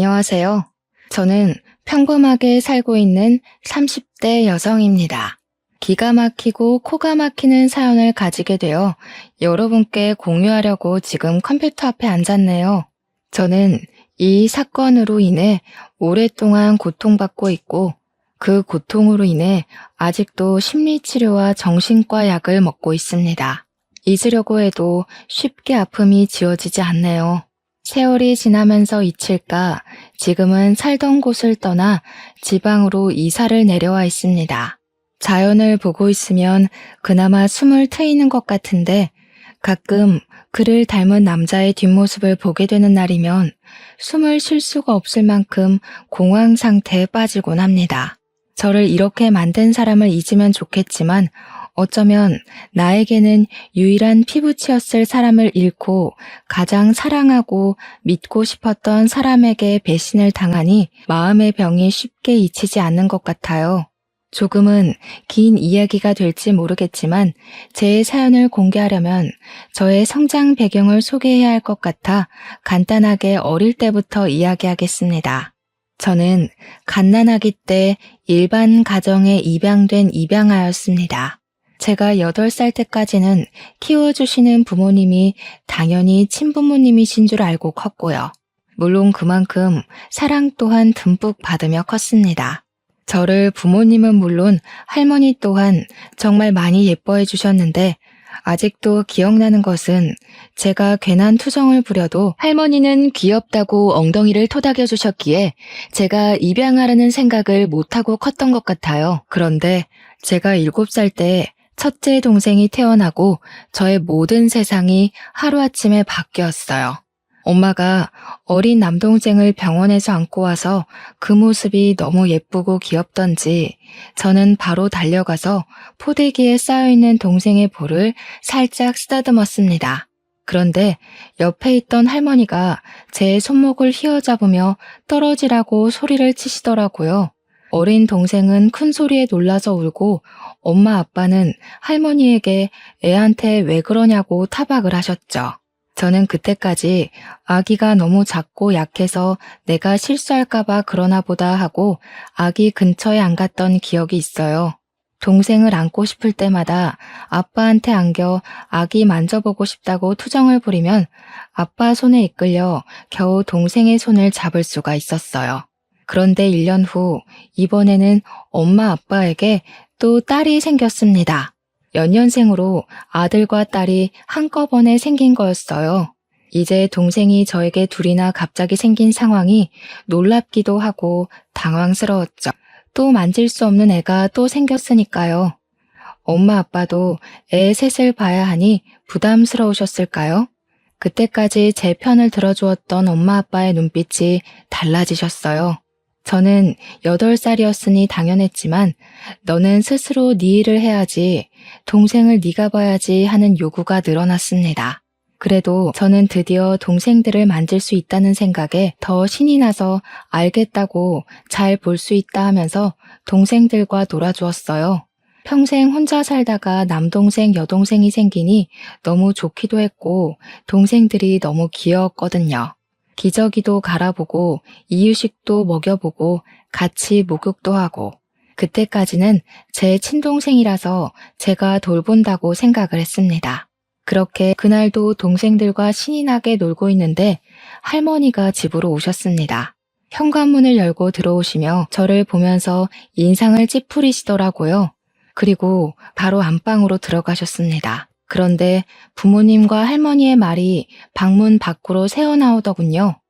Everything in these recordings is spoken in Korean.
안녕하세요. 저는 평범하게 살고 있는 30대 여성입니다. 기가 막히고 코가 막히는 사연을 가지게 되어 여러분께 공유하려고 지금 컴퓨터 앞에 앉았네요. 저는 이 사건으로 인해 오랫동안 고통받고 있고 그 고통으로 인해 아직도 심리치료와 정신과 약을 먹고 있습니다. 잊으려고 해도 쉽게 아픔이 지워지지 않네요. 세월이 지나면서 잊힐까 지금은 살던 곳을 떠나 지방으로 이사를 내려와 있습니다. 자연을 보고 있으면 그나마 숨을 트이는 것 같은데 가끔 그를 닮은 남자의 뒷모습을 보게 되는 날이면 숨을 쉴 수가 없을 만큼 공황 상태에 빠지곤 합니다. 저를 이렇게 만든 사람을 잊으면 좋겠지만 어쩌면 나에게는 유일한 피부치였을 사람을 잃고 가장 사랑하고 믿고 싶었던 사람에게 배신을 당하니 마음의 병이 쉽게 잊히지 않는 것 같아요. 조금은 긴 이야기가 될지 모르겠지만 제 사연을 공개하려면 저의 성장 배경을 소개해야 할 것 같아 간단하게 어릴 때부터 이야기하겠습니다. 저는 갓난아기 때 일반 가정에 입양된 입양아였습니다. 제가 8살 때까지는 키워주시는 부모님이 당연히 친부모님이신 줄 알고 컸고요. 물론 그만큼 사랑 또한 듬뿍 받으며 컸습니다. 저를 부모님은 물론 할머니 또한 정말 많이 예뻐해 주셨는데 아직도 기억나는 것은 제가 괜한 투정을 부려도 할머니는 귀엽다고 엉덩이를 토닥여 주셨기에 제가 입양하려는 생각을 못하고 컸던 것 같아요. 그런데 제가 7살 때 첫째 동생이 태어나고 저의 모든 세상이 하루아침에 바뀌었어요. 엄마가 어린 남동생을 병원에서 안고 와서 그 모습이 너무 예쁘고 귀엽던지 저는 바로 달려가서 포대기에 쌓여있는 동생의 볼을 살짝 쓰다듬었습니다. 그런데 옆에 있던 할머니가 제 손목을 휘어잡으며 떨어지라고 소리를 치시더라고요. 어린 동생은 큰 소리에 놀라서 울고 엄마 아빠는 할머니에게 애한테 왜 그러냐고 타박을 하셨죠. 저는 그때까지 아기가 너무 작고 약해서 내가 실수할까봐 그러나 보다 하고 아기 근처에 안 갔던 기억이 있어요. 동생을 안고 싶을 때마다 아빠한테 안겨 아기 만져보고 싶다고 투정을 부리면 아빠 손에 이끌려 겨우 동생의 손을 잡을 수가 있었어요. 그런데 1년 후 이번에는 엄마 아빠에게 또 딸이 생겼습니다. 연년생으로 아들과 딸이 한꺼번에 생긴 거였어요. 이제 동생이 저에게 둘이나 갑자기 생긴 상황이 놀랍기도 하고 당황스러웠죠. 또 만질 수 없는 애가 또 생겼으니까요. 엄마 아빠도 애 셋을 봐야 하니 부담스러우셨을까요? 그때까지 제 편을 들어주었던 엄마 아빠의 눈빛이 달라지셨어요. 저는 8살이었으니 당연했지만 너는 스스로 네 일을 해야지, 동생을 네가 봐야지 하는 요구가 늘어났습니다. 그래도 저는 드디어 동생들을 만질 수 있다는 생각에 더 신이 나서 알겠다고 잘 볼 수 있다 하면서 동생들과 놀아주었어요. 평생 혼자 살다가 남동생, 여동생이 생기니 너무 좋기도 했고 동생들이 너무 귀여웠거든요. 기저귀도 갈아보고 이유식도 먹여보고 같이 목욕도 하고 그때까지는 제 친동생이라서 제가 돌본다고 생각을 했습니다. 그렇게 그날도 동생들과 신이 나게 놀고 있는데 할머니가 집으로 오셨습니다. 현관문을 열고 들어오시며 저를 보면서 인상을 찌푸리시더라고요. 그리고 바로 안방으로 들어가셨습니다. 그런데 부모님과 할머니의 말이 방문 밖으로 새어나오더군요.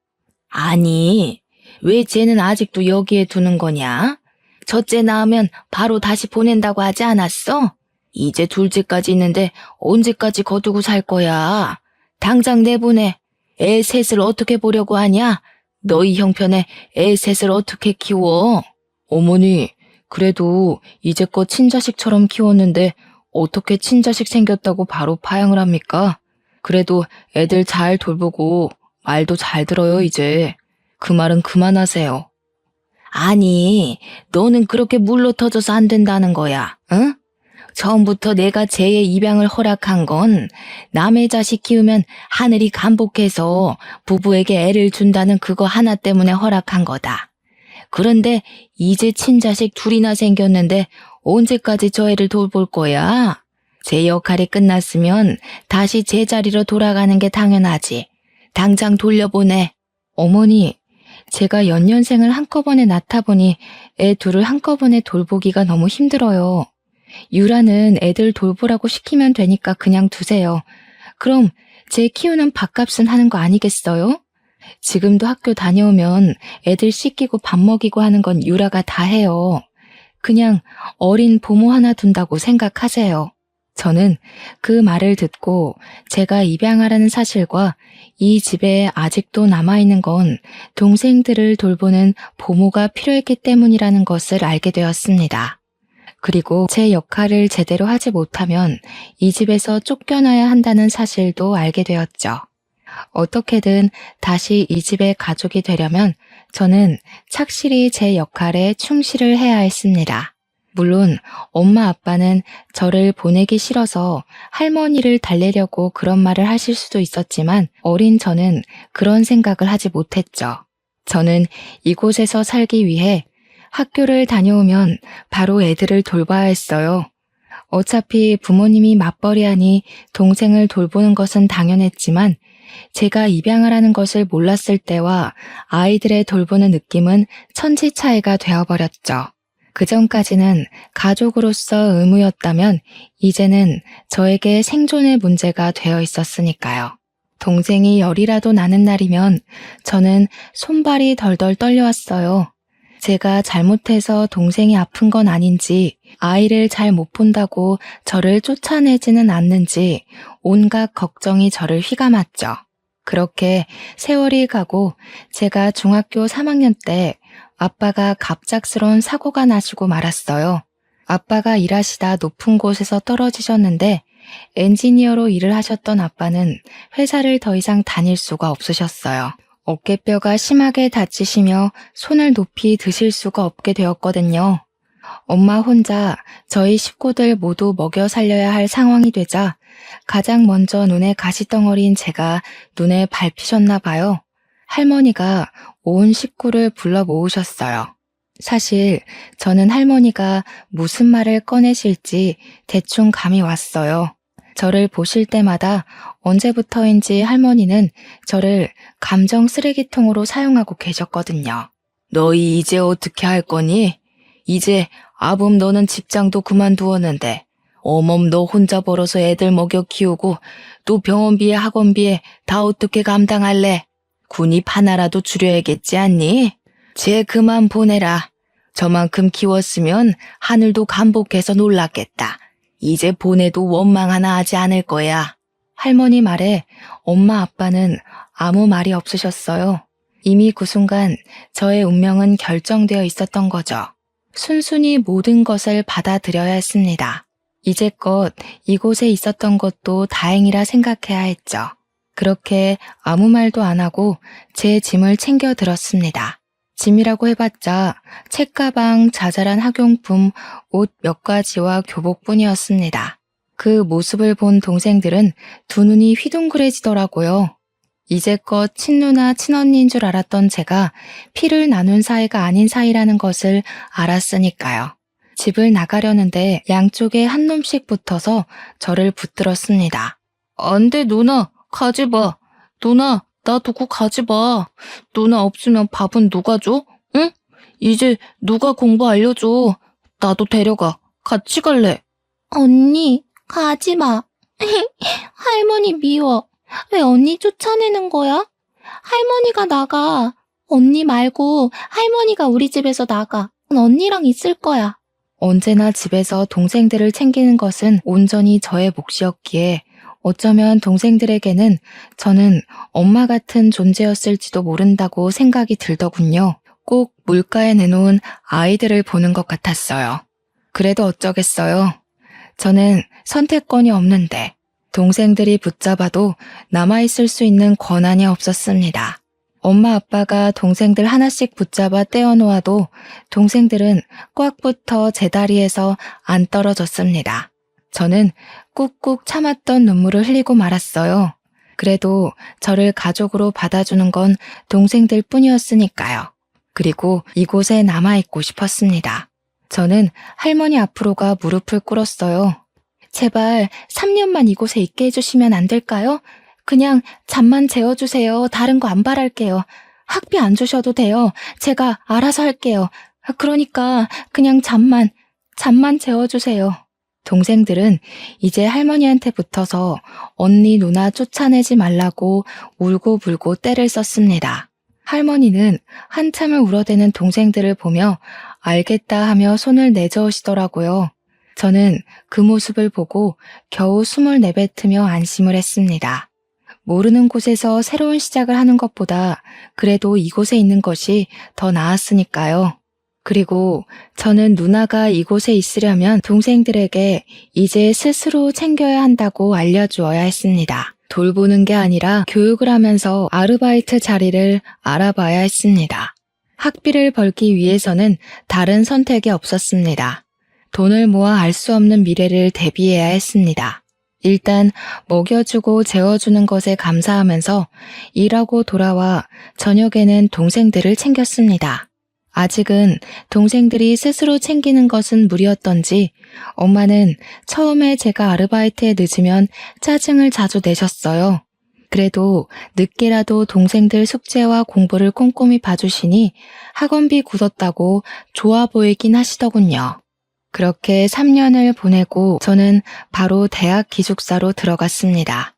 아니, 왜 쟤는 아직도 여기에 두는 거냐? 첫째 낳으면 바로 다시 보낸다고 하지 않았어? 이제 둘째까지 있는데 언제까지 거두고 살 거야? 당장 내보내. 애 셋을 어떻게 보려고 하냐? 너희 형편에 애 셋을 어떻게 키워? 어머니, 그래도 이제껏 친자식처럼 키웠는데 어떻게 친자식 생겼다고 바로 파양을 합니까? 그래도 애들 잘 돌보고 말도 잘 들어요, 이제. 그 말은 그만하세요. 아니, 너는 그렇게 물러 터져서 안 된다는 거야, 응? 처음부터 내가 쟤의 입양을 허락한 건 남의 자식 키우면 하늘이 간복해서 부부에게 애를 준다는 그거 하나 때문에 허락한 거다. 그런데 이제 친자식 둘이나 생겼는데 언제까지 저 애를 돌볼 거야? 제 역할이 끝났으면 다시 제자리로 돌아가는 게 당연하지. 당장 돌려보내. 어머니, 제가 연년생을 한꺼번에 낳다 보니 애 둘을 한꺼번에 돌보기가 너무 힘들어요. 유라는 애들 돌보라고 시키면 되니까 그냥 두세요. 그럼 제 키우는 밥값은 하는 거 아니겠어요? 지금도 학교 다녀오면 애들 씻기고 밥 먹이고 하는 건 유라가 다 해요. 그냥 어린 보모 하나 둔다고 생각하세요. 저는 그 말을 듣고 제가 입양하라는 사실과 이 집에 아직도 남아있는 건 동생들을 돌보는 보모가 필요했기 때문이라는 것을 알게 되었습니다. 그리고 제 역할을 제대로 하지 못하면 이 집에서 쫓겨나야 한다는 사실도 알게 되었죠. 어떻게든 다시 이 집의 가족이 되려면 저는 착실히 제 역할에 충실을 해야 했습니다. 물론 엄마 아빠는 저를 보내기 싫어서 할머니를 달래려고 그런 말을 하실 수도 있었지만 어린 저는 그런 생각을 하지 못했죠. 저는 이곳에서 살기 위해 학교를 다녀오면 바로 애들을 돌봐야 했어요. 어차피 부모님이 맞벌이하니 동생을 돌보는 것은 당연했지만 제가 입양하라는 것을 몰랐을 때와 아이들의 돌보는 느낌은 천지 차이가 되어버렸죠. 그전까지는 가족으로서 의무였다면 이제는 저에게 생존의 문제가 되어 있었으니까요. 동생이 열이라도 나는 날이면 저는 손발이 덜덜 떨려왔어요. 제가 잘못해서 동생이 아픈 건 아닌지, 아이를 잘 못 본다고 저를 쫓아내지는 않는지 온갖 걱정이 저를 휘감았죠. 그렇게 세월이 가고 제가 중학교 3학년 때 아빠가 갑작스러운 사고가 나시고 말았어요. 아빠가 일하시다 높은 곳에서 떨어지셨는데 엔지니어로 일을 하셨던 아빠는 회사를 더 이상 다닐 수가 없으셨어요. 어깨뼈가 심하게 다치시며 손을 높이 드실 수가 없게 되었거든요. 엄마 혼자 저희 식구들 모두 먹여 살려야 할 상황이 되자 가장 먼저 눈에 가시덩어리인 제가 눈에 밟히셨나 봐요. 할머니가 온 식구를 불러 모으셨어요. 사실 저는 할머니가 무슨 말을 꺼내실지 대충 감이 왔어요. 저를 보실 때마다 언제부터인지 할머니는 저를 감정 쓰레기통으로 사용하고 계셨거든요. 너희 이제 어떻게 할 거니? 이제 아범 너는 직장도 그만두었는데 어멈 너 혼자 벌어서 애들 먹여 키우고 또 병원비에 학원비에 다 어떻게 감당할래? 군입 하나라도 줄여야겠지 않니? 쟤 그만 보내라. 저만큼 키웠으면 하늘도 감복해서 놀랐겠다. 이제 보내도 원망 하나 하지 않을 거야. 할머니 말에 엄마 아빠는 아무 말이 없으셨어요. 이미 그 순간 저의 운명은 결정되어 있었던 거죠. 순순히 모든 것을 받아들여야 했습니다. 이제껏 이곳에 있었던 것도 다행이라 생각해야 했죠. 그렇게 아무 말도 안 하고 제 짐을 챙겨 들었습니다. 짐이라고 해봤자 책가방, 자잘한 학용품, 옷 몇 가지와 교복뿐이었습니다. 그 모습을 본 동생들은 두 눈이 휘둥그레지더라고요. 이제껏 친누나 친언니인 줄 알았던 제가 피를 나눈 사이가 아닌 사이라는 것을 알았으니까요. 집을 나가려는데 양쪽에 한 놈씩 붙어서 저를 붙들었습니다. 안 돼, 누나. 가지 마. 누나, 나 두고 가지 마. 누나 없으면 밥은 누가 줘? 응? 이제 누가 공부 알려줘. 나도 데려가. 같이 갈래. 언니, 가지 마. 할머니 미워. 왜 언니 쫓아내는 거야? 할머니가 나가. 언니 말고 할머니가 우리 집에서 나가. 언니랑 있을 거야. 언제나 집에서 동생들을 챙기는 것은 온전히 저의 몫이었기에 어쩌면 동생들에게는 저는 엄마 같은 존재였을지도 모른다고 생각이 들더군요. 꼭 물가에 내놓은 아이들을 보는 것 같았어요. 그래도 어쩌겠어요. 저는 선택권이 없는데 동생들이 붙잡아도 남아있을 수 있는 권한이 없었습니다. 엄마 아빠가 동생들 하나씩 붙잡아 떼어놓아도 동생들은 꽉 붙어 제 다리에서 안 떨어졌습니다. 저는 꾹꾹 참았던 눈물을 흘리고 말았어요. 그래도 저를 가족으로 받아주는 건 동생들 뿐이었으니까요. 그리고 이곳에 남아있고 싶었습니다. 저는 할머니 앞으로가 무릎을 꿇었어요. 제발 3년만 이곳에 있게 해주시면 안 될까요? 그냥 잠만 재워주세요. 다른 거 안 바랄게요. 학비 안 주셔도 돼요. 제가 알아서 할게요. 그러니까 그냥 잠만 재워주세요. 동생들은 이제 할머니한테 붙어서 언니 누나 쫓아내지 말라고 울고불고 떼를 썼습니다. 할머니는 한참을 울어대는 동생들을 보며 알겠다 하며 손을 내저으시더라고요. 저는 그 모습을 보고 겨우 숨을 내뱉으며 안심을 했습니다. 모르는 곳에서 새로운 시작을 하는 것보다 그래도 이곳에 있는 것이 더 나았으니까요. 그리고 저는 누나가 이곳에 있으려면 동생들에게 이제 스스로 챙겨야 한다고 알려주어야 했습니다. 돌보는 게 아니라 교육을 하면서 아르바이트 자리를 알아봐야 했습니다. 학비를 벌기 위해서는 다른 선택이 없었습니다. 돈을 모아 알 수 없는 미래를 대비해야 했습니다. 일단 먹여주고 재워주는 것에 감사하면서 일하고 돌아와 저녁에는 동생들을 챙겼습니다. 아직은 동생들이 스스로 챙기는 것은 무리였던지 엄마는 처음에 제가 아르바이트에 늦으면 짜증을 자주 내셨어요. 그래도 늦게라도 동생들 숙제와 공부를 꼼꼼히 봐주시니 학원비 굳었다고 좋아 보이긴 하시더군요. 그렇게 3년을 보내고 저는 바로 대학 기숙사로 들어갔습니다.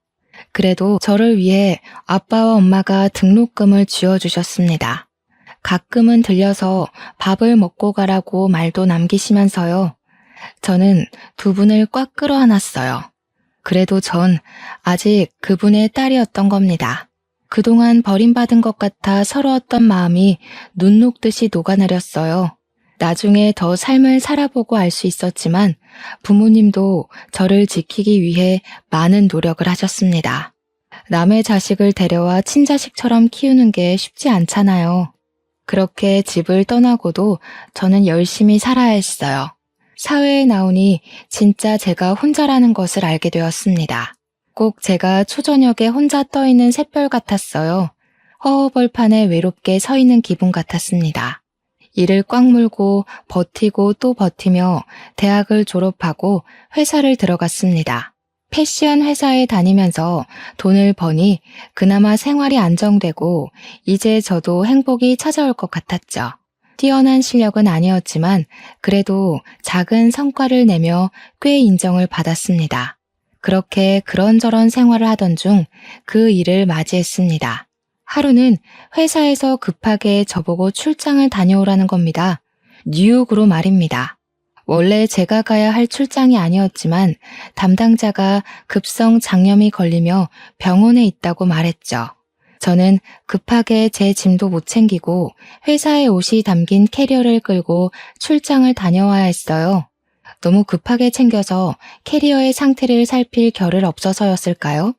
그래도 저를 위해 아빠와 엄마가 등록금을 쥐어주셨습니다. 가끔은 들려서 밥을 먹고 가라고 말도 남기시면서요. 저는 두 분을 꽉 끌어안았어요. 그래도 전 아직 그분의 딸이었던 겁니다. 그동안 버림받은 것 같아 서러웠던 마음이 눈 녹듯이 녹아내렸어요. 나중에 더 삶을 살아보고 알 수 있었지만 부모님도 저를 지키기 위해 많은 노력을 하셨습니다. 남의 자식을 데려와 친자식처럼 키우는 게 쉽지 않잖아요. 그렇게 집을 떠나고도 저는 열심히 살아야 했어요. 사회에 나오니 진짜 제가 혼자라는 것을 알게 되었습니다. 꼭 제가 초저녁에 혼자 떠있는 샛별 같았어요. 허허벌판에 외롭게 서 있는 기분 같았습니다. 이를 꽉 물고 버티고 또 버티며 대학을 졸업하고 회사를 들어갔습니다. 패션 회사에 다니면서 돈을 버니 그나마 생활이 안정되고 이제 저도 행복이 찾아올 것 같았죠. 뛰어난 실력은 아니었지만 그래도 작은 성과를 내며 꽤 인정을 받았습니다. 그렇게 그런저런 생활을 하던 중 그 일을 맞이했습니다. 하루는 회사에서 급하게 저보고 출장을 다녀오라는 겁니다. 뉴욕으로 말입니다. 원래 제가 가야 할 출장이 아니었지만 담당자가 급성 장염이 걸리며 병원에 있다고 말했죠. 저는 급하게 제 짐도 못 챙기고 회사의 옷이 담긴 캐리어를 끌고 출장을 다녀와야 했어요. 너무 급하게 챙겨서 캐리어의 상태를 살필 겨를 없어서였을까요?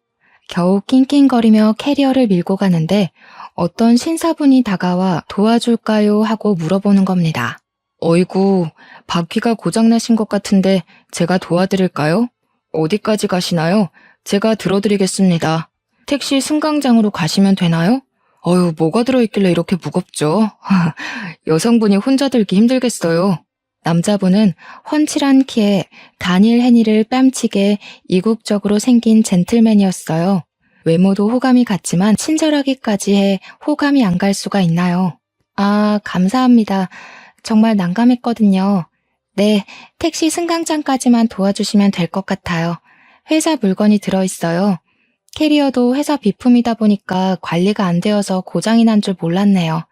겨우 낑낑거리며 캐리어를 밀고 가는데 어떤 신사분이 다가와 도와줄까요? 하고 물어보는 겁니다. 어이구, 바퀴가 고장나신 것 같은데 제가 도와드릴까요? 어디까지 가시나요? 제가 들어드리겠습니다. 택시 승강장으로 가시면 되나요? 어휴, 뭐가 들어있길래 이렇게 무겁죠? 여성분이 혼자 들기 힘들겠어요. 남자분은 훤칠한 키에 다니엘 헤니를 뺨치게 이국적으로 생긴 젠틀맨이었어요. 외모도 호감이 갔지만 친절하기까지 해 호감이 안 갈 수가 있나요? 아, 감사합니다. 정말 난감했거든요. 네, 택시 승강장까지만 도와주시면 될 것 같아요. 회사 물건이 들어있어요. 캐리어도 회사 비품이다 보니까 관리가 안 되어서 고장이 난 줄 몰랐네요.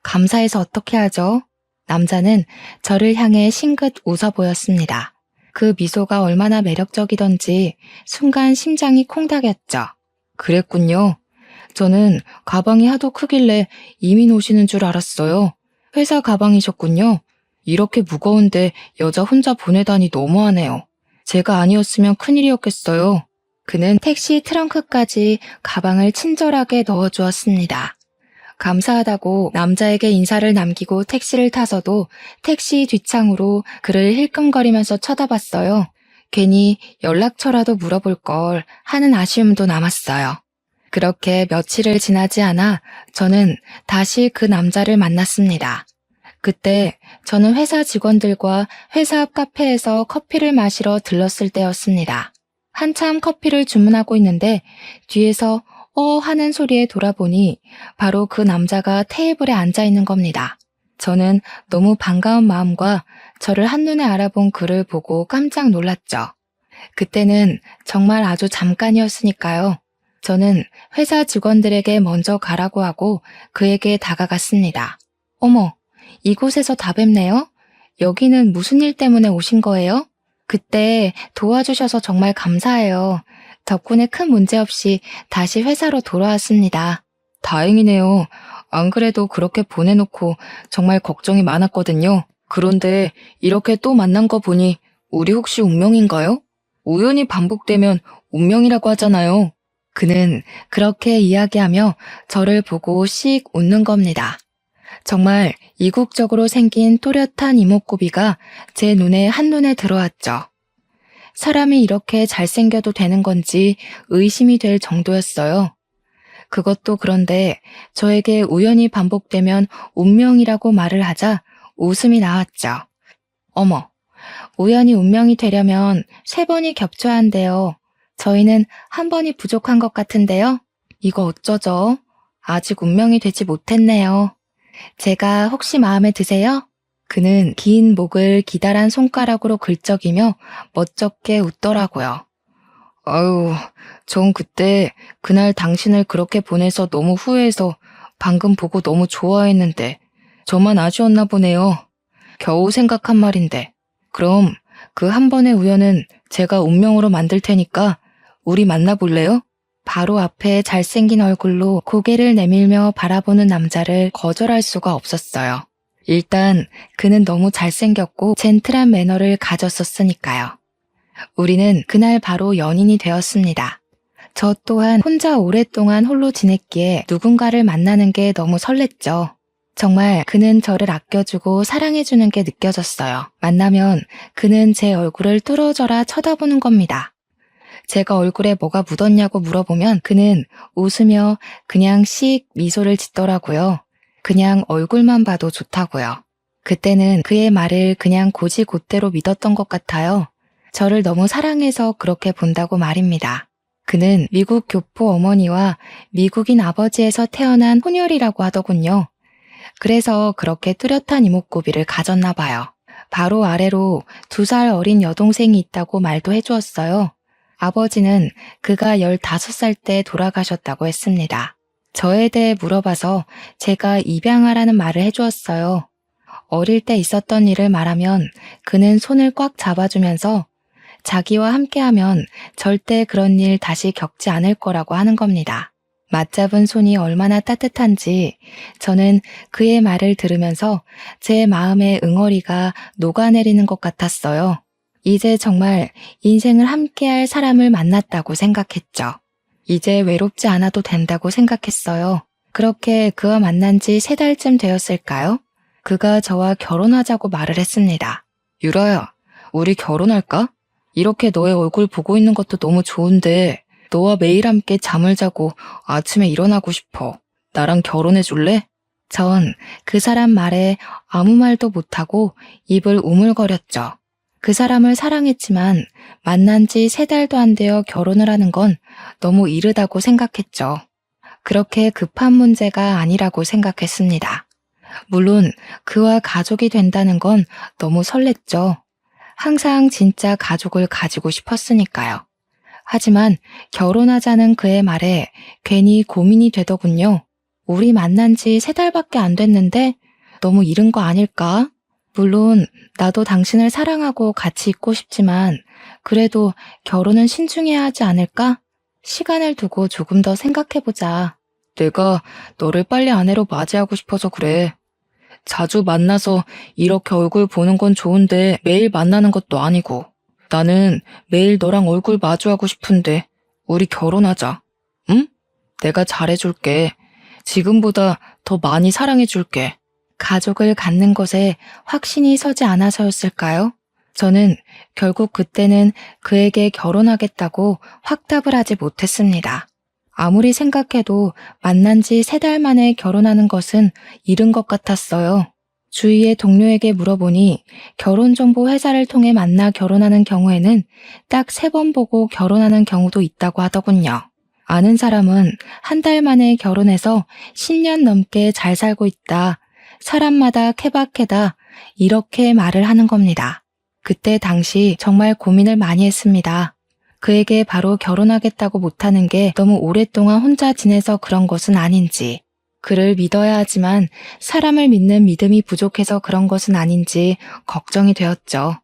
감사해서 어떻게 하죠? 남자는 저를 향해 싱긋 웃어 보였습니다. 그 미소가 얼마나 매력적이던지 순간 심장이 콩닥였죠. 그랬군요. 저는 가방이 하도 크길래 이민 오시는 줄 알았어요. 회사 가방이셨군요. 이렇게 무거운데 여자 혼자 보내다니 너무하네요. 제가 아니었으면 큰일이었겠어요. 그는 택시 트렁크까지 가방을 친절하게 넣어주었습니다. 감사하다고 남자에게 인사를 남기고 택시를 타서도 택시 뒷창으로 그를 힐끔거리면서 쳐다봤어요. 괜히 연락처라도 물어볼 걸 하는 아쉬움도 남았어요. 그렇게 며칠을 지나지 않아 저는 다시 그 남자를 만났습니다. 그때 저는 회사 직원들과 회사 앞 카페에서 커피를 마시러 들렀을 때였습니다. 한참 커피를 주문하고 있는데 뒤에서 하는 소리에 돌아보니 바로 그 남자가 테이블에 앉아 있는 겁니다. 저는 너무 반가운 마음과 저를 한눈에 알아본 그를 보고 깜짝 놀랐죠. 그때는 정말 아주 잠깐이었으니까요. 저는 회사 직원들에게 먼저 가라고 하고 그에게 다가갔습니다. 어머, 이곳에서 다 뵙네요? 여기는 무슨 일 때문에 오신 거예요? 그때 도와주셔서 정말 감사해요. 덕분에 큰 문제 없이 다시 회사로 돌아왔습니다. 다행이네요. 안 그래도 그렇게 보내놓고 정말 걱정이 많았거든요. 그런데 이렇게 또 만난 거 보니 우리 혹시 운명인가요? 우연히 반복되면 운명이라고 하잖아요. 그는 그렇게 이야기하며 저를 보고 씩 웃는 겁니다. 정말 이국적으로 생긴 또렷한 이목구비가 제 눈에 한눈에 들어왔죠. 사람이 이렇게 잘생겨도 되는 건지 의심이 될 정도였어요. 그것도 그런데 저에게 우연히 반복되면 운명이라고 말을 하자 웃음이 나왔죠. 어머, 우연히 운명이 되려면 3번이 겹쳐야 한대요. 저희는 1번이 부족한 것 같은데요. 이거 어쩌죠? 아직 운명이 되지 못했네요. 제가 혹시 마음에 드세요? 그는 긴 목을 기다란 손가락으로 긁적이며 멋쩍게 웃더라고요. 아유, 전 그날 당신을 그렇게 보내서 너무 후회해서 방금 보고 너무 좋아했는데 저만 아쉬웠나 보네요. 겨우 생각한 말인데. 그럼 그 한 번의 우연은 제가 운명으로 만들 테니까 우리 만나볼래요? 바로 앞에 잘생긴 얼굴로 고개를 내밀며 바라보는 남자를 거절할 수가 없었어요. 일단 그는 너무 잘생겼고 젠틀한 매너를 가졌었으니까요. 우리는 그날 바로 연인이 되었습니다. 저 또한 혼자 오랫동안 홀로 지냈기에 누군가를 만나는 게 너무 설렜죠. 정말 그는 저를 아껴주고 사랑해주는 게 느껴졌어요. 만나면 그는 제 얼굴을 뚫어져라 쳐다보는 겁니다. 제가 얼굴에 뭐가 묻었냐고 물어보면 그는 웃으며 그냥 씩 미소를 짓더라고요. 그냥 얼굴만 봐도 좋다고요. 그때는 그의 말을 그냥 곧이곧대로 믿었던 것 같아요. 저를 너무 사랑해서 그렇게 본다고 말입니다. 그는 미국 교포 어머니와 미국인 아버지에서 태어난 혼혈이라고 하더군요. 그래서 그렇게 뚜렷한 이목구비를 가졌나 봐요. 바로 아래로 2살 어린 여동생이 있다고 말도 해주었어요. 아버지는 그가 15살 때 돌아가셨다고 했습니다. 저에 대해 물어봐서 제가 입양하라는 말을 해주었어요. 어릴 때 있었던 일을 말하면 그는 손을 꽉 잡아주면서 자기와 함께하면 절대 그런 일 다시 겪지 않을 거라고 하는 겁니다. 맞잡은 손이 얼마나 따뜻한지 저는 그의 말을 들으면서 제 마음의 응어리가 녹아내리는 것 같았어요. 이제 정말 인생을 함께할 사람을 만났다고 생각했죠. 이제 외롭지 않아도 된다고 생각했어요. 그렇게 그와 만난 지 3달쯤 되었을까요? 그가 저와 결혼하자고 말을 했습니다. 유라야, 우리 결혼할까? 이렇게 너의 얼굴 보고 있는 것도 너무 좋은데 너와 매일 함께 잠을 자고 아침에 일어나고 싶어. 나랑 결혼해 줄래? 전 그 사람 말에 아무 말도 못하고 입을 우물거렸죠. 그 사람을 사랑했지만 만난 지 3달도 안 되어 결혼을 하는 건 너무 이르다고 생각했죠. 그렇게 급한 문제가 아니라고 생각했습니다. 물론 그와 가족이 된다는 건 너무 설렜죠. 항상 진짜 가족을 가지고 싶었으니까요. 하지만 결혼하자는 그의 말에 괜히 고민이 되더군요. 우리 만난 지 3달밖에 안 됐는데 너무 이른 거 아닐까? 물론 나도 당신을 사랑하고 같이 있고 싶지만 그래도 결혼은 신중해야 하지 않을까? 시간을 두고 조금 더 생각해보자. 내가 너를 빨리 아내로 맞이하고 싶어서 그래. 자주 만나서 이렇게 얼굴 보는 건 좋은데 매일 만나는 것도 아니고 나는 매일 너랑 얼굴 마주하고 싶은데 우리 결혼하자. 응? 내가 잘해줄게. 지금보다 더 많이 사랑해줄게. 가족을 갖는 것에 확신이 서지 않아서였을까요? 저는 결국 그때는 그에게 결혼하겠다고 확답을 하지 못했습니다. 아무리 생각해도 만난 지 3달 만에 결혼하는 것은 이른 것 같았어요. 주위의 동료에게 물어보니 결혼정보 회사를 통해 만나 결혼하는 경우에는 딱 3번 보고 결혼하는 경우도 있다고 하더군요. 아는 사람은 1달 만에 결혼해서 10년 넘게 잘 살고 있다. 사람마다 케바케다. 이렇게 말을 하는 겁니다. 그때 당시 정말 고민을 많이 했습니다. 그에게 바로 결혼하겠다고 못하는 게 너무 오랫동안 혼자 지내서 그런 것은 아닌지, 그를 믿어야 하지만 사람을 믿는 믿음이 부족해서 그런 것은 아닌지 걱정이 되었죠.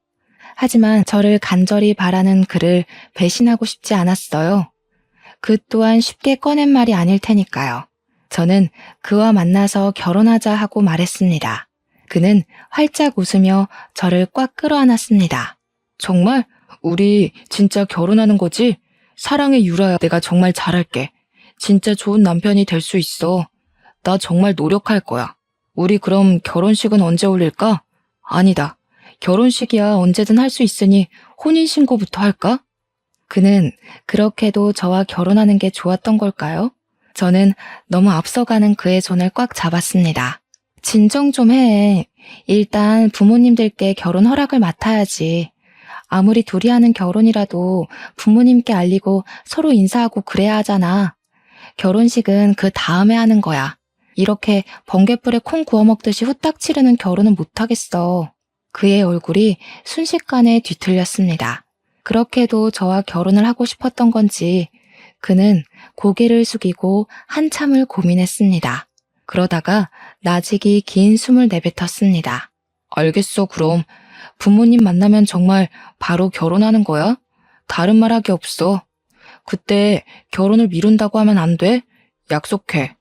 하지만 저를 간절히 바라는 그를 배신하고 싶지 않았어요. 그 또한 쉽게 꺼낸 말이 아닐 테니까요. 저는 그와 만나서 결혼하자 하고 말했습니다. 그는 활짝 웃으며 저를 꽉 끌어안았습니다. 정말? 우리 진짜 결혼하는 거지? 사랑해 유라야, 내가 정말 잘할게. 진짜 좋은 남편이 될 수 있어. 나 정말 노력할 거야. 우리 그럼 결혼식은 언제 올릴까? 아니다. 결혼식이야 언제든 할 수 있으니 혼인신고부터 할까? 그는 그렇게도 저와 결혼하는 게 좋았던 걸까요? 저는 너무 앞서가는 그의 손을 꽉 잡았습니다. 진정 좀 해. 일단 부모님들께 결혼 허락을 맡아야지. 아무리 둘이 하는 결혼이라도 부모님께 알리고 서로 인사하고 그래야 하잖아. 결혼식은 그 다음에 하는 거야. 이렇게 번갯불에 콩 구워 먹듯이 후딱 치르는 결혼은 못하겠어. 그의 얼굴이 순식간에 뒤틀렸습니다. 그렇게도 저와 결혼을 하고 싶었던 건지 그는 고개를 숙이고 한참을 고민했습니다. 그러다가 나직이 긴 숨을 내뱉었습니다. 알겠어, 그럼. 부모님 만나면 정말 바로 결혼하는 거야? 다른 말 하기 없어. 그때 결혼을 미룬다고 하면 안 돼? 약속해.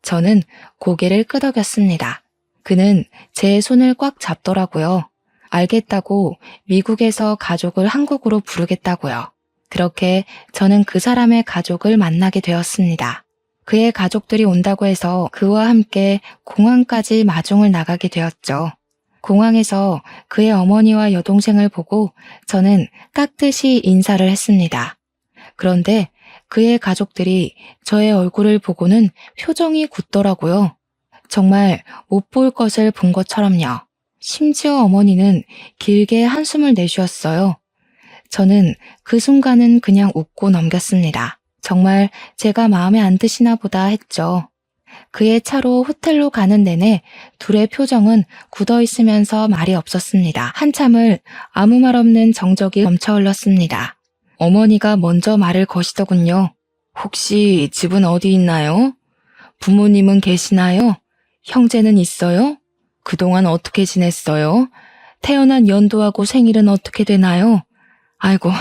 저는 고개를 끄덕였습니다. 그는 제 손을 꽉 잡더라고요. 알겠다고 미국에서 가족을 한국으로 부르겠다고요. 그렇게 저는 그 사람의 가족을 만나게 되었습니다. 그의 가족들이 온다고 해서 그와 함께 공항까지 마중을 나가게 되었죠. 공항에서 그의 어머니와 여동생을 보고 저는 깍듯이 인사를 했습니다. 그런데 그의 가족들이 저의 얼굴을 보고는 표정이 굳더라고요. 정말 못 볼 것을 본 것처럼요. 심지어 어머니는 길게 한숨을 내쉬었어요. 저는 그 순간은 그냥 웃고 넘겼습니다. 정말 제가 마음에 안 드시나 보다 했죠. 그의 차로 호텔로 가는 내내 둘의 표정은 굳어 있으면서 말이 없었습니다. 한참을 아무 말 없는 정적이 넘쳐 흘렀습니다. 어머니가 먼저 말을 거시더군요. 혹시 집은 어디 있나요? 부모님은 계시나요? 형제는 있어요? 그동안 어떻게 지냈어요? 태어난 연도하고 생일은 어떻게 되나요? 아이고,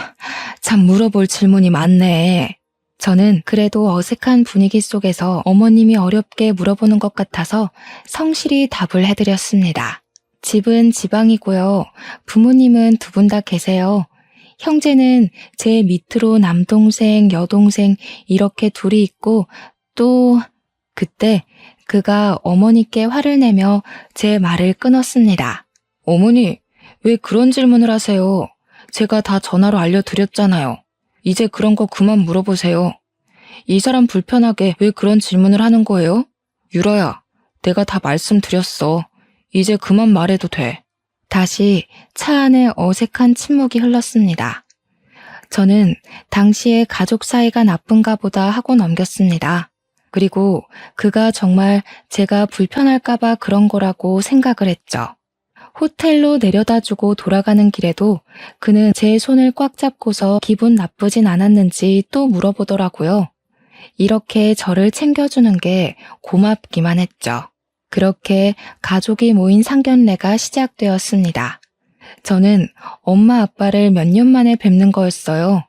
참 물어볼 질문이 많네. 저는 그래도 어색한 분위기 속에서 어머님이 어렵게 물어보는 것 같아서 성실히 답을 해드렸습니다. 집은 지방이고요. 부모님은 2분 다 계세요. 형제는 제 밑으로 남동생, 여동생 이렇게 둘이 있고 또 그때 그가 어머니께 화를 내며 제 말을 끊었습니다. 어머니, 왜 그런 질문을 하세요? 제가 다 전화로 알려드렸잖아요. 이제 그런 거 그만 물어보세요. 이 사람 불편하게 왜 그런 질문을 하는 거예요? 유라야, 내가 다 말씀드렸어. 이제 그만 말해도 돼. 다시 차 안에 어색한 침묵이 흘렀습니다. 저는 당시에 가족 사이가 나쁜가 보다 하고 넘겼습니다. 그리고 그가 정말 제가 불편할까봐 그런 거라고 생각을 했죠. 호텔로 내려다주고 돌아가는 길에도 그는 제 손을 꽉 잡고서 기분 나쁘진 않았는지 또 물어보더라고요. 이렇게 저를 챙겨주는 게 고맙기만 했죠. 그렇게 가족이 모인 상견례가 시작되었습니다. 저는 엄마 아빠를 몇 년 만에 뵙는 거였어요.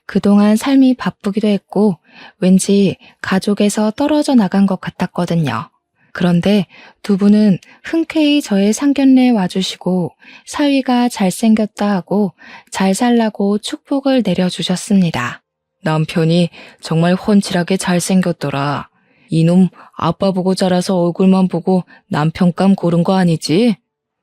그동안 삶이 바쁘기도 했고 왠지 가족에서 떨어져 나간 것 같았거든요. 그런데 2분은 흔쾌히 저의 상견례에 와주시고 사위가 잘생겼다 하고 잘 살라고 축복을 내려주셨습니다. 남편이 정말 훤칠하게 잘생겼더라. 이놈 아빠 보고 자라서 얼굴만 보고 남편감 고른 거 아니지?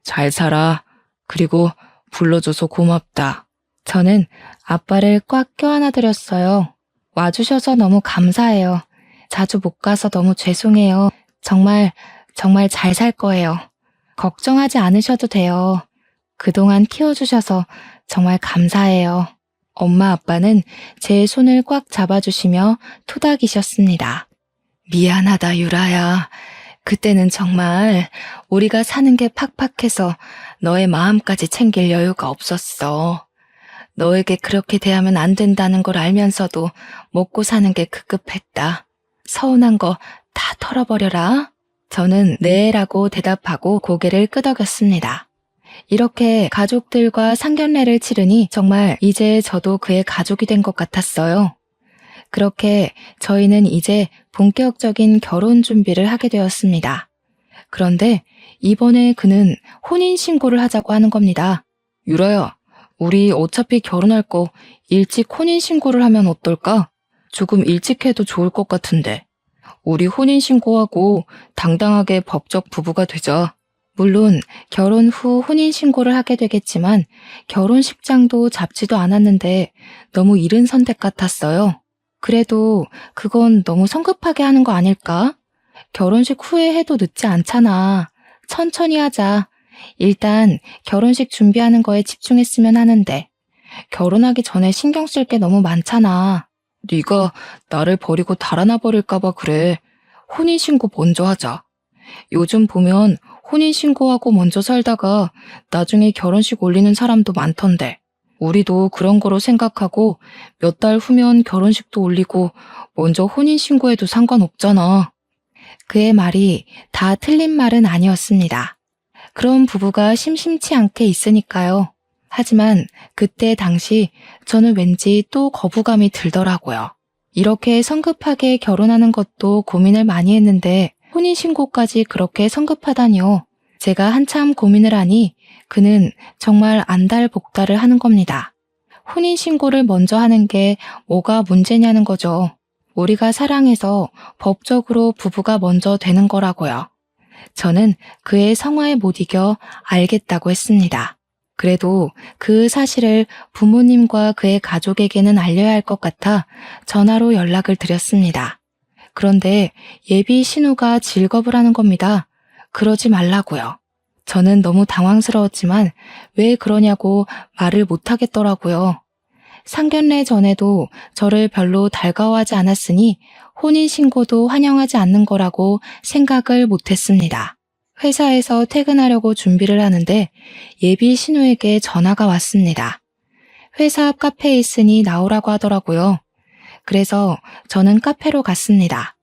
잘 살아. 그리고 불러줘서 고맙다. 저는 아빠를 꽉 껴안아드렸어요. 와주셔서 너무 감사해요. 자주 못 가서 너무 죄송해요. 정말 잘 살 거예요. 걱정하지 않으셔도 돼요. 그동안 키워주셔서 정말 감사해요. 엄마 아빠는 제 손을 꽉 잡아주시며 토닥이셨습니다. 미안하다 유라야. 그때는 정말 우리가 사는 게 팍팍해서 너의 마음까지 챙길 여유가 없었어. 너에게 그렇게 대하면 안 된다는 걸 알면서도 먹고 사는 게 급급했다. 서운한 거 다 털어버려라. 저는 네라고 대답하고 고개를 끄덕였습니다. 이렇게 가족들과 상견례를 치르니 정말 이제 저도 그의 가족이 된 것 같았어요. 그렇게 저희는 이제 본격적인 결혼 준비를 하게 되었습니다. 그런데 이번에 그는 혼인신고를 하자고 하는 겁니다. 유라야, 우리 어차피 결혼할 거 일찍 혼인신고를 하면 어떨까? 조금 일찍 해도 좋을 것 같은데. 우리 혼인신고하고 당당하게 법적 부부가 되자. 물론 결혼 후 혼인신고를 하게 되겠지만 결혼식장도 잡지도 않았는데 너무 이른 선택 같았어요. 그래도 그건 너무 성급하게 하는 거 아닐까? 결혼식 후에 해도 늦지 않잖아. 천천히 하자. 일단 결혼식 준비하는 거에 집중했으면 하는데 결혼하기 전에 신경 쓸 게 너무 많잖아. 네가 나를 버리고 달아나 버릴까 봐 그래. 혼인신고 먼저 하자. 요즘 보면 혼인신고하고 먼저 살다가 나중에 결혼식 올리는 사람도 많던데. 우리도 그런 거로 생각하고 몇 달 후면 결혼식도 올리고 먼저 혼인신고해도 상관없잖아. 그의 말이 다 틀린 말은 아니었습니다. 그런 부부가 심심치 않게 있으니까요. 하지만 그때 당시 저는 왠지 또 거부감이 들더라고요. 이렇게 성급하게 결혼하는 것도 고민을 많이 했는데 혼인신고까지 그렇게 성급하다니요. 제가 한참 고민을 하니 그는 정말 안달복달을 하는 겁니다. 혼인신고를 먼저 하는 게 뭐가 문제냐는 거죠. 우리가 사랑해서 법적으로 부부가 먼저 되는 거라고요. 저는 그의 성화에 못 이겨 알겠다고 했습니다. 그래도 그 사실을 부모님과 그의 가족에게는 알려야 할 것 같아 전화로 연락을 드렸습니다. 그런데 예비 신우가 질겁을 하는 겁니다. 그러지 말라고요. 저는 너무 당황스러웠지만 왜 그러냐고 말을 못하겠더라고요. 상견례 전에도 저를 별로 달가워하지 않았으니 혼인신고도 환영하지 않는 거라고 생각을 못했습니다. 회사에서 퇴근하려고 준비를 하는데 예비 신우에게 전화가 왔습니다. 회사 앞 카페에 있으니 나오라고 하더라고요. 그래서 저는 카페로 갔습니다.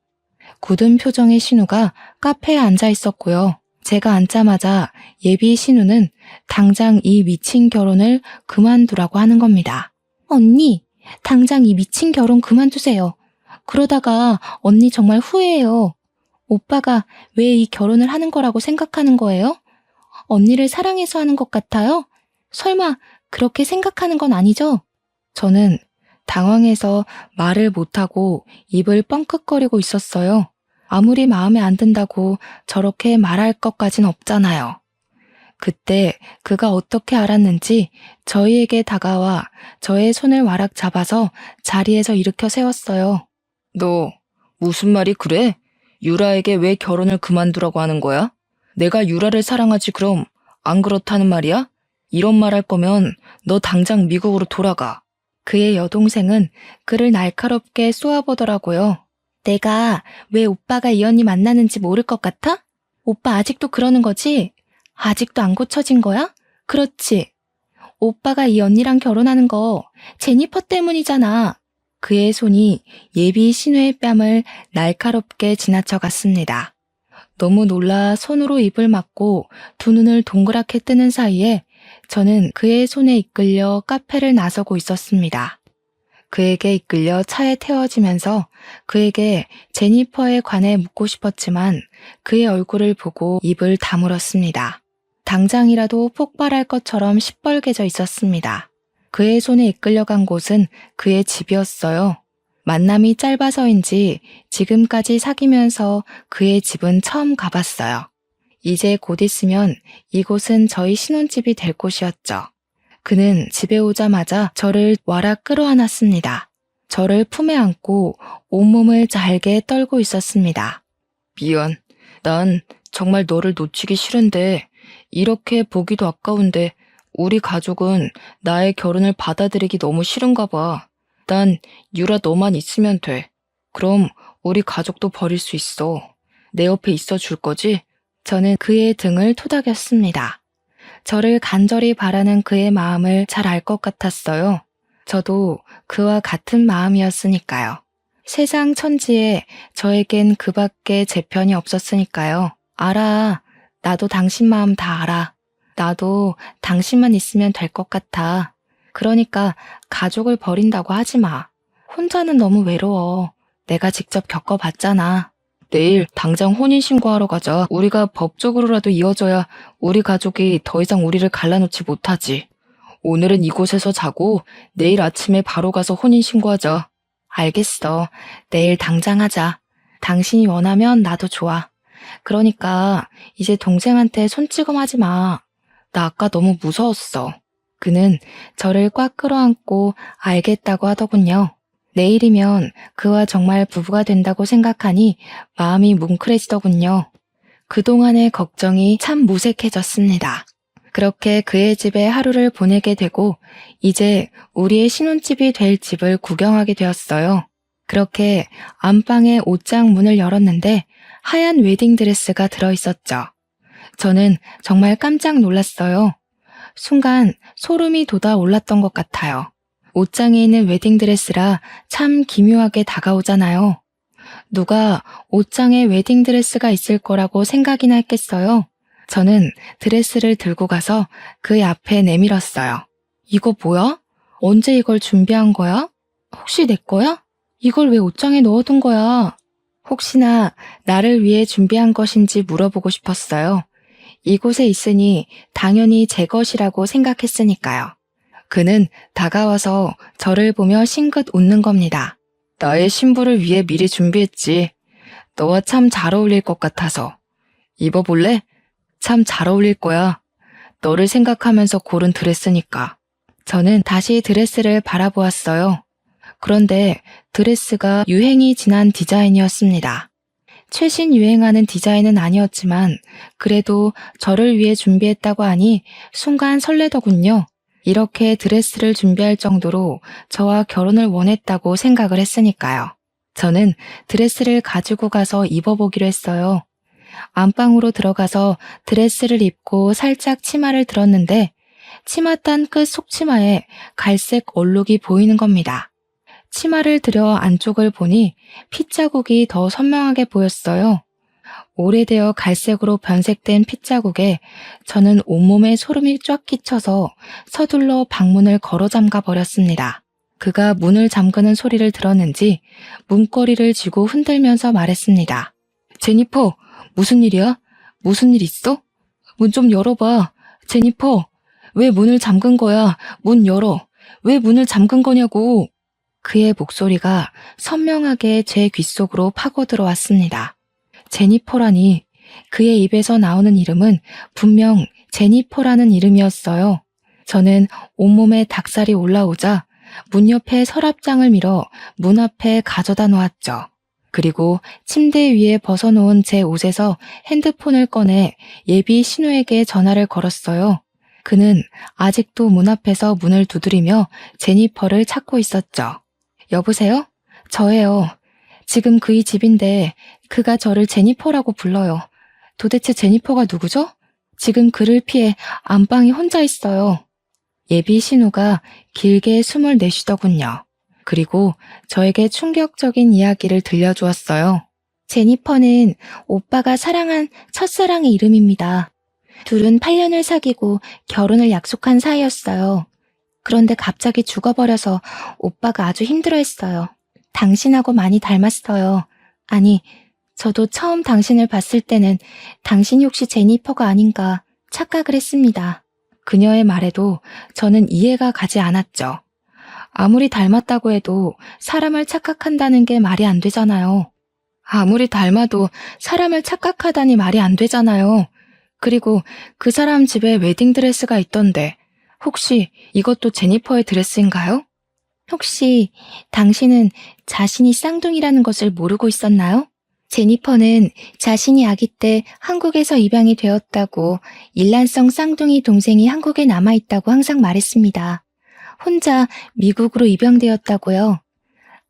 굳은 표정의 신우가 카페에 앉아 있었고요. 제가 앉자마자 예비 신우는 당장 이 미친 결혼을 그만두라고 하는 겁니다. 언니, 당장 이 미친 결혼 그만두세요. 그러다가 언니 정말 후회해요. 오빠가 왜 이 결혼을 하는 거라고 생각하는 거예요? 언니를 사랑해서 하는 것 같아요? 설마 그렇게 생각하는 건 아니죠? 저는 당황해서 말을 못하고 입을 뻥끗거리고 있었어요. 아무리 마음에 안 든다고 저렇게 말할 것까진 없잖아요. 그때 그가 어떻게 알았는지 저희에게 다가와 저의 손을 와락 잡아서 자리에서 일으켜 세웠어요. 너 무슨 말이 그래? 유라에게 왜 결혼을 그만두라고 하는 거야? 내가 유라를 사랑하지 그럼 안 그렇다는 말이야? 이런 말 할 거면 너 당장 미국으로 돌아가. 그의 여동생은 그를 날카롭게 쏘아보더라고요. 내가 왜 오빠가 이 언니 만나는지 모를 것 같아? 오빠 아직도 그러는 거지? 아직도 안 고쳐진 거야? 그렇지. 오빠가 이 언니랑 결혼하는 거 제니퍼 때문이잖아. 그의 손이 예비 신우의 뺨을 날카롭게 지나쳐 갔습니다. 너무 놀라 손으로 입을 막고 두 눈을 동그랗게 뜨는 사이에 저는 그의 손에 이끌려 카페를 나서고 있었습니다. 그에게 이끌려 차에 태워지면서 그에게 제니퍼에 관해 묻고 싶었지만 그의 얼굴을 보고 입을 다물었습니다. 당장이라도 폭발할 것처럼 시뻘개져 있었습니다. 그의 손에 이끌려간 곳은 그의 집이었어요. 만남이 짧아서인지 지금까지 사귀면서 그의 집은 처음 가봤어요. 이제 곧 있으면 이곳은 저희 신혼집이 될 곳이었죠. 그는 집에 오자마자 저를 와라 끌어안았습니다. 저를 품에 안고 온몸을 잘게 떨고 있었습니다. 미안. 난 정말 너를 놓치기 싫은데 이렇게 보기도 아까운데 우리 가족은 나의 결혼을 받아들이기 너무 싫은가 봐. 난 유라 너만 있으면 돼. 그럼 우리 가족도 버릴 수 있어. 내 옆에 있어 줄 거지? 저는 그의 등을 토닥였습니다. 저를 간절히 바라는 그의 마음을 잘 알 것 같았어요. 저도 그와 같은 마음이었으니까요. 세상 천지에 저에겐 그밖에 제 편이 없었으니까요. 알아. 나도 당신 마음 다 알아. 나도 당신만 있으면 될 것 같아. 그러니까 가족을 버린다고 하지 마. 혼자는 너무 외로워. 내가 직접 겪어봤잖아. 내일 당장 혼인신고하러 가자. 우리가 법적으로라도 이어져야 우리 가족이 더 이상 우리를 갈라놓지 못하지. 오늘은 이곳에서 자고 내일 아침에 바로 가서 혼인신고하자. 알겠어. 내일 당장 하자. 당신이 원하면 나도 좋아. 그러니까 이제 동생한테 손찌검하지 마. 나 아까 너무 무서웠어. 그는 저를 꽉 끌어안고 알겠다고 하더군요. 내일이면 그와 정말 부부가 된다고 생각하니 마음이 뭉클해지더군요. 그동안의 걱정이 참 무색해졌습니다. 그렇게 그의 집에 하루를 보내게 되고 이제 우리의 신혼집이 될 집을 구경하게 되었어요. 그렇게 안방의 옷장 문을 열었는데 하얀 웨딩드레스가 들어있었죠. 저는 정말 깜짝 놀랐어요. 순간 소름이 돋아 올랐던 것 같아요. 옷장에 있는 웨딩드레스라 참 기묘하게 다가오잖아요. 누가 옷장에 웨딩드레스가 있을 거라고 생각이나 했겠어요. 저는 드레스를 들고 가서 그의 앞에 내밀었어요. 이거 뭐야? 언제 이걸 준비한 거야? 혹시 내 거야? 이걸 왜 옷장에 넣어둔 거야? 혹시나 나를 위해 준비한 것인지 물어보고 싶었어요. 이곳에 있으니 당연히 제 것이라고 생각했으니까요. 그는 다가와서 저를 보며 싱긋 웃는 겁니다. 나의 신부를 위해 미리 준비했지. 너와 참 잘 어울릴 것 같아서. 입어볼래? 참 잘 어울릴 거야. 너를 생각하면서 고른 드레스니까. 저는 다시 드레스를 바라보았어요. 그런데 드레스가 유행이 지난 디자인이었습니다. 최신 유행하는 디자인은 아니었지만 그래도 저를 위해 준비했다고 하니 순간 설레더군요. 이렇게 드레스를 준비할 정도로 저와 결혼을 원했다고 생각을 했으니까요. 저는 드레스를 가지고 가서 입어보기로 했어요. 안방으로 들어가서 드레스를 입고 살짝 치마를 들었는데 치맛단 끝 속치마에 갈색 얼룩이 보이는 겁니다. 치마를 들여 안쪽을 보니 핏자국이 더 선명하게 보였어요. 오래되어 갈색으로 변색된 핏자국에 저는 온몸에 소름이 쫙 끼쳐서 서둘러 방문을 걸어 잠가 버렸습니다. 그가 문을 잠그는 소리를 들었는지 문고리를 쥐고 흔들면서 말했습니다. 제니퍼, 무슨 일이야? 무슨 일 있어? 문 좀 열어봐. 제니퍼, 왜 문을 잠근 거야? 문 열어. 왜 문을 잠근 거냐고. 그의 목소리가 선명하게 제 귓속으로 파고 들어왔습니다. 제니퍼라니, 그의 입에서 나오는 이름은 분명 제니퍼라는 이름이었어요. 저는 온몸에 닭살이 올라오자 문 옆에 서랍장을 밀어 문 앞에 가져다 놓았죠. 그리고 침대 위에 벗어놓은 제 옷에서 핸드폰을 꺼내 예비 신우에게 전화를 걸었어요. 그는 아직도 문 앞에서 문을 두드리며 제니퍼를 찾고 있었죠. 여보세요? 저예요. 지금 그의 집인데 그가 저를 제니퍼라고 불러요. 도대체 제니퍼가 누구죠? 지금 그를 피해 안방에 혼자 있어요. 예비 신우가 길게 숨을 내쉬더군요. 그리고 저에게 충격적인 이야기를 들려주었어요. 제니퍼는 오빠가 사랑한 첫사랑의 이름입니다. 둘은 8년을 사귀고 결혼을 약속한 사이였어요. 그런데 갑자기 죽어버려서 오빠가 아주 힘들어했어요. 당신하고 많이 닮았어요. 아니, 저도 처음 당신을 봤을 때는 당신이 혹시 제니퍼가 아닌가 착각을 했습니다. 그녀의 말에도 저는 이해가 가지 않았죠. 아무리 닮았다고 해도 사람을 착각한다는 게 말이 안 되잖아요. 아무리 닮아도 사람을 착각하다니 말이 안 되잖아요. 그리고 그 사람 집에 웨딩드레스가 있던데 혹시 이것도 제니퍼의 드레스인가요? 혹시 당신은 자신이 쌍둥이라는 것을 모르고 있었나요? 제니퍼는 자신이 아기 때 한국에서 입양이 되었다고 일란성 쌍둥이 동생이 한국에 남아있다고 항상 말했습니다. 혼자 미국으로 입양되었다고요.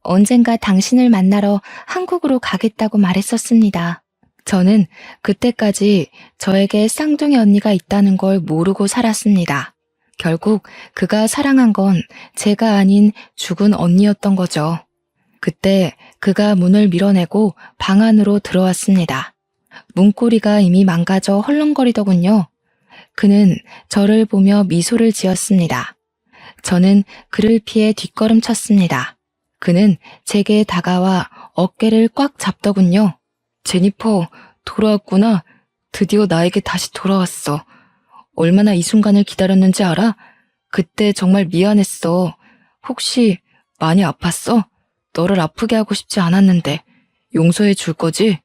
언젠가 당신을 만나러 한국으로 가겠다고 말했었습니다. 저는 그때까지 저에게 쌍둥이 언니가 있다는 걸 모르고 살았습니다. 결국 그가 사랑한 건 제가 아닌 죽은 언니였던 거죠. 그때 그가 문을 밀어내고 방 안으로 들어왔습니다. 문고리가 이미 망가져 헐렁거리더군요. 그는 저를 보며 미소를 지었습니다. 저는 그를 피해 뒷걸음쳤습니다. 그는 제게 다가와 어깨를 꽉 잡더군요. 제니퍼, 돌아왔구나. 드디어 나에게 다시 돌아왔어. 얼마나 이 순간을 기다렸는지 알아? 그때 정말 미안했어. 혹시 많이 아팠어? 너를 아프게 하고 싶지 않았는데 용서해 줄 거지?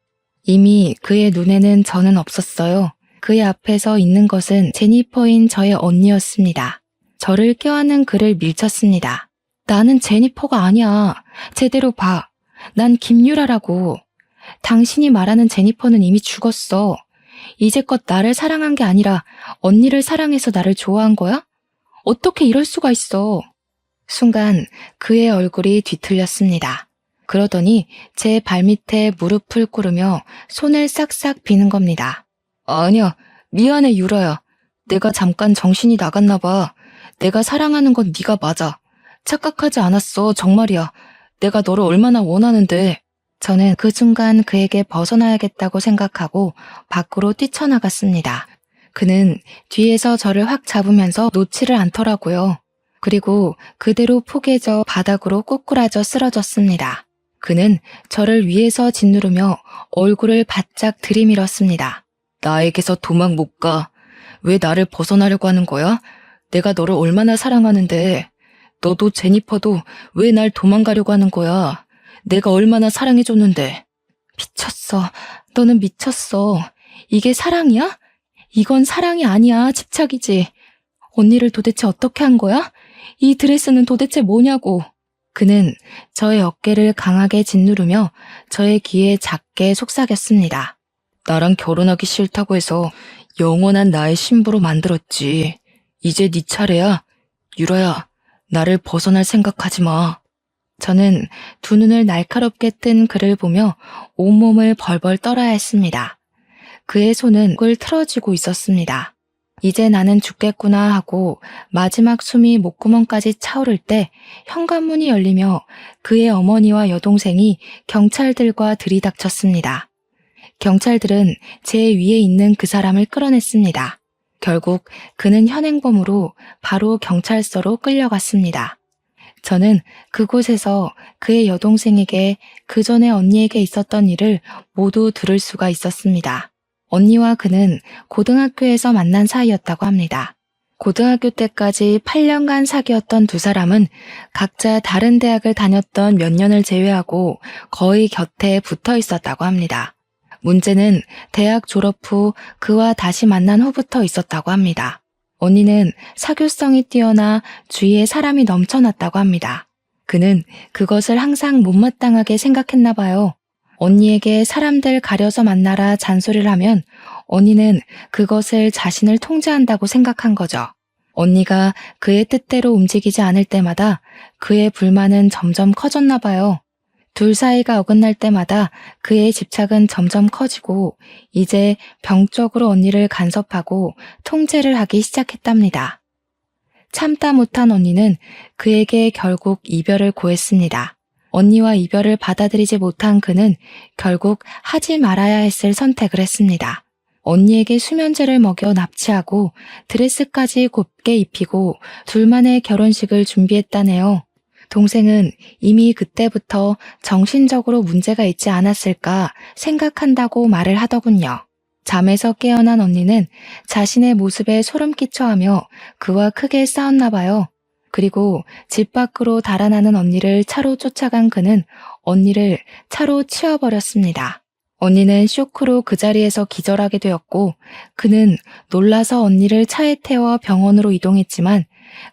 이미 그의 눈에는 저는 없었어요. 그의 앞에서 있는 것은 제니퍼인 저의 언니였습니다. 저를 껴안는 그를 밀쳤습니다. 나는 제니퍼가 아니야. 제대로 봐. 난 김유라라고. 당신이 말하는 제니퍼는 이미 죽었어. 이제껏 나를 사랑한 게 아니라 언니를 사랑해서 나를 좋아한 거야? 어떻게 이럴 수가 있어? 순간 그의 얼굴이 뒤틀렸습니다. 그러더니 제 발밑에 무릎을 꿇으며 손을 싹싹 비는 겁니다. 아니야, 미안해 유라야. 내가 잠깐 정신이 나갔나 봐. 내가 사랑하는 건 네가 맞아. 착각하지 않았어, 정말이야. 내가 너를 얼마나 원하는데. 저는 그 순간 그에게 벗어나야겠다고 생각하고 밖으로 뛰쳐나갔습니다. 그는 뒤에서 저를 확 잡으면서 놓지를 않더라고요. 그리고 그대로 포개져 바닥으로 꼬꾸라져 쓰러졌습니다. 그는 저를 위에서 짓누르며 얼굴을 바짝 들이밀었습니다. 나에게서 도망 못 가. 왜 나를 벗어나려고 하는 거야? 내가 너를 얼마나 사랑하는데. 너도 제니퍼도 왜 날 도망가려고 하는 거야? 내가 얼마나 사랑해줬는데. 미쳤어. 너는 미쳤어. 이게 사랑이야? 이건 사랑이 아니야. 집착이지. 언니를 도대체 어떻게 한 거야? 이 드레스는 도대체 뭐냐고. 그는 저의 어깨를 강하게 짓누르며 저의 귀에 작게 속삭였습니다. 나랑 결혼하기 싫다고 해서 영원한 나의 신부로 만들었지. 이제 네 차례야. 유라야, 나를 벗어날 생각하지 마. 저는 두 눈을 날카롭게 뜬 그를 보며 온몸을 벌벌 떨어야 했습니다. 그의 손은 목을 틀어쥐고 있었습니다. 이제 나는 죽겠구나 하고 마지막 숨이 목구멍까지 차오를 때 현관문이 열리며 그의 어머니와 여동생이 경찰들과 들이닥쳤습니다. 경찰들은 제 위에 있는 그 사람을 끌어냈습니다. 결국 그는 현행범으로 바로 경찰서로 끌려갔습니다. 저는 그곳에서 그의 여동생에게 그 전에 언니에게 있었던 일을 모두 들을 수가 있었습니다. 언니와 그는 고등학교에서 만난 사이였다고 합니다. 고등학교 때까지 8년간 사귀었던 두 사람은 각자 다른 대학을 다녔던 몇 년을 제외하고 거의 곁에 붙어 있었다고 합니다. 문제는 대학 졸업 후 그와 다시 만난 후부터 있었다고 합니다. 언니는 사교성이 뛰어나 주위에 사람이 넘쳐났다고 합니다. 그는 그것을 항상 못마땅하게 생각했나 봐요. 언니에게 사람들 가려서 만나라 잔소리를 하면 언니는 그것을 자신을 통제한다고 생각한 거죠. 언니가 그의 뜻대로 움직이지 않을 때마다 그의 불만은 점점 커졌나 봐요. 둘 사이가 어긋날 때마다 그의 집착은 점점 커지고 이제 병적으로 언니를 간섭하고 통제를 하기 시작했답니다. 참다 못한 언니는 그에게 결국 이별을 고했습니다. 언니와 이별을 받아들이지 못한 그는 결국 하지 말아야 했을 선택을 했습니다. 언니에게 수면제를 먹여 납치하고 드레스까지 곱게 입히고 둘만의 결혼식을 준비했다네요. 동생은 이미 그때부터 정신적으로 문제가 있지 않았을까 생각한다고 말을 하더군요. 잠에서 깨어난 언니는 자신의 모습에 소름 끼쳐하며 그와 크게 싸웠나 봐요. 그리고 집 밖으로 달아나는 언니를 차로 쫓아간 그는 언니를 차로 치워버렸습니다. 언니는 쇼크로 그 자리에서 기절하게 되었고 그는 놀라서 언니를 차에 태워 병원으로 이동했지만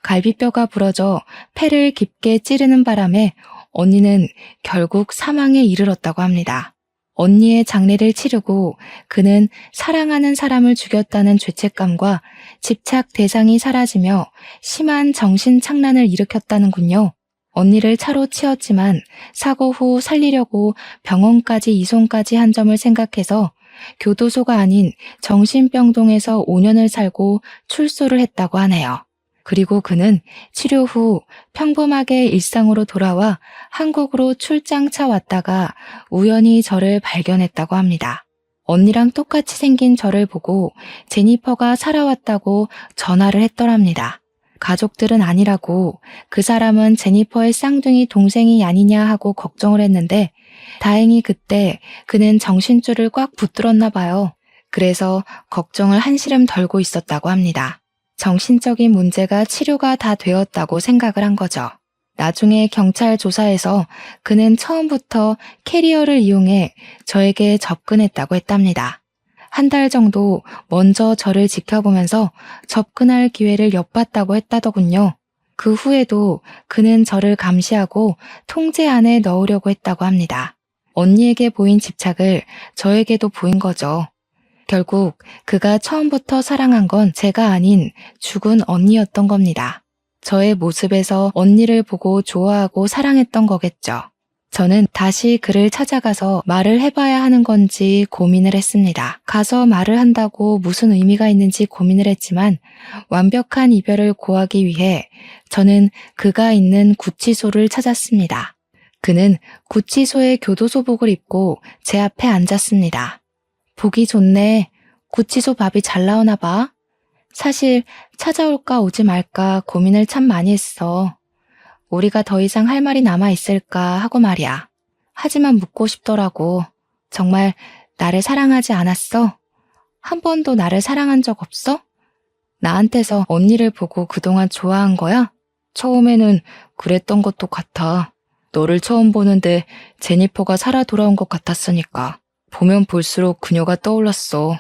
갈비뼈가 부러져 폐를 깊게 찌르는 바람에 언니는 결국 사망에 이르렀다고 합니다. 언니의 장례를 치르고 그는 사랑하는 사람을 죽였다는 죄책감과 집착 대상이 사라지며 심한 정신착란을 일으켰다는군요. 언니를 차로 치었지만 사고 후 살리려고 병원까지 이송까지 한 점을 생각해서 교도소가 아닌 정신병동에서 5년을 살고 출소를 했다고 하네요. 그리고 그는 치료 후 평범하게 일상으로 돌아와 한국으로 출장차 왔다가 우연히 저를 발견했다고 합니다. 언니랑 똑같이 생긴 저를 보고 제니퍼가 살아왔다고 전화를 했더랍니다. 가족들은 아니라고, 그 사람은 제니퍼의 쌍둥이 동생이 아니냐 하고 걱정을 했는데 다행히 그때 그는 정신줄을 꽉 붙들었나 봐요. 그래서 걱정을 한시름 덜고 있었다고 합니다. 정신적인 문제가 치료가 다 되었다고 생각을 한 거죠. 나중에 경찰 조사에서 그는 처음부터 캐리어를 이용해 저에게 접근했다고 했답니다. 한 달 정도 먼저 저를 지켜보면서 접근할 기회를 엿봤다고 했다더군요. 그 후에도 그는 저를 감시하고 통제 안에 넣으려고 했다고 합니다. 언니에게 보인 집착을 저에게도 보인 거죠. 결국 그가 처음부터 사랑한 건 제가 아닌 죽은 언니였던 겁니다. 저의 모습에서 언니를 보고 좋아하고 사랑했던 거겠죠. 저는 다시 그를 찾아가서 말을 해봐야 하는 건지 고민을 했습니다. 가서 말을 한다고 무슨 의미가 있는지 고민을 했지만 완벽한 이별을 고하기 위해 저는 그가 있는 구치소를 찾았습니다. 그는 구치소의 교도소복을 입고 제 앞에 앉았습니다. 보기 좋네. 구치소 밥이 잘 나오나 봐. 사실 찾아올까 오지 말까 고민을 참 많이 했어. 우리가 더 이상 할 말이 남아있을까 하고 말이야. 하지만 묻고 싶더라고. 정말 나를 사랑하지 않았어? 한 번도 나를 사랑한 적 없어? 나한테서 언니를 보고 그동안 좋아한 거야? 처음에는 그랬던 것도 같아. 너를 처음 보는데 제니퍼가 살아 돌아온 것 같았으니까. 보면 볼수록 그녀가 떠올랐어.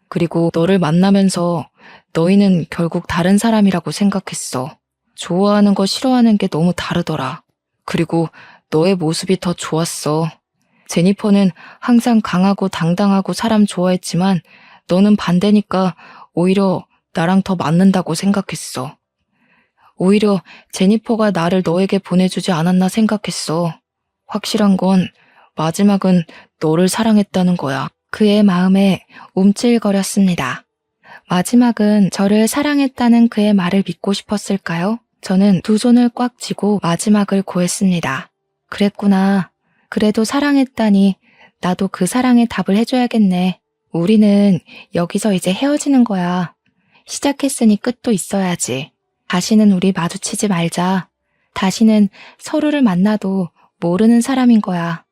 그리고 너를 만나면서 너희는 결국 다른 사람이라고 생각했어. 좋아하는 거 싫어하는 게 너무 다르더라. 그리고 너의 모습이 더 좋았어. 제니퍼는 항상 강하고 당당하고 사람 좋아했지만 너는 반대니까 오히려 나랑 더 맞는다고 생각했어. 오히려 제니퍼가 나를 너에게 보내주지 않았나 생각했어. 확실한 건 마지막은 너를 사랑했다는 거야. 그의 마음에 움찔거렸습니다. 마지막은 저를 사랑했다는 그의 말을 믿고 싶었을까요? 저는 두 손을 꽉 쥐고 마지막을 고했습니다. 그랬구나. 그래도 사랑했다니 나도 그 사랑에 답을 해줘야겠네. 우리는 여기서 이제 헤어지는 거야. 시작했으니 끝도 있어야지. 다시는 우리 마주치지 말자. 다시는 서로를 만나도 모르는 사람인 거야.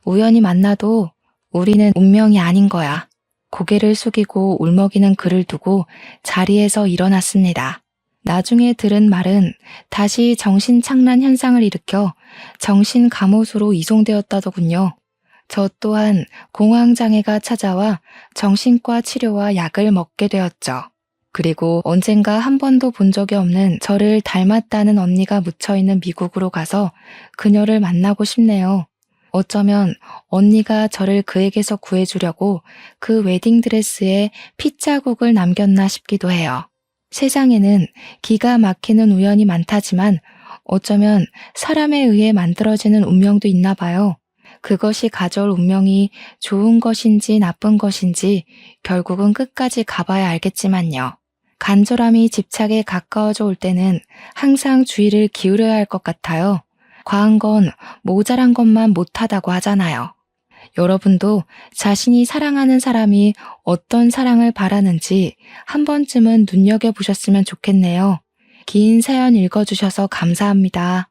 우연히 만나도 우리는 운명이 아닌 거야. 고개를 숙이고 울먹이는 그를 두고 자리에서 일어났습니다. 나중에 들은 말은 다시 정신착란 현상을 일으켜 정신감호소로 이송되었다더군요. 저 또한 공황장애가 찾아와 정신과 치료와 약을 먹게 되었죠. 그리고 언젠가 한 번도 본 적이 없는 저를 닮았다는 언니가 묻혀있는 미국으로 가서 그녀를 만나고 싶네요. 어쩌면 언니가 저를 그에게서 구해주려고 그 웨딩드레스에 핏자국을 남겼나 싶기도 해요. 세상에는 기가 막히는 우연이 많다지만 어쩌면 사람에 의해 만들어지는 운명도 있나 봐요. 그것이 가져올 운명이 좋은 것인지 나쁜 것인지 결국은 끝까지 가봐야 알겠지만요. 간절함이 집착에 가까워져 올 때는 항상 주의를 기울여야 할 것 같아요. 과한 건 모자란 것만 못하다고 하잖아요. 여러분도 자신이 사랑하는 사람이 어떤 사랑을 바라는지 한 번쯤은 눈여겨보셨으면 좋겠네요. 긴 사연 읽어주셔서 감사합니다.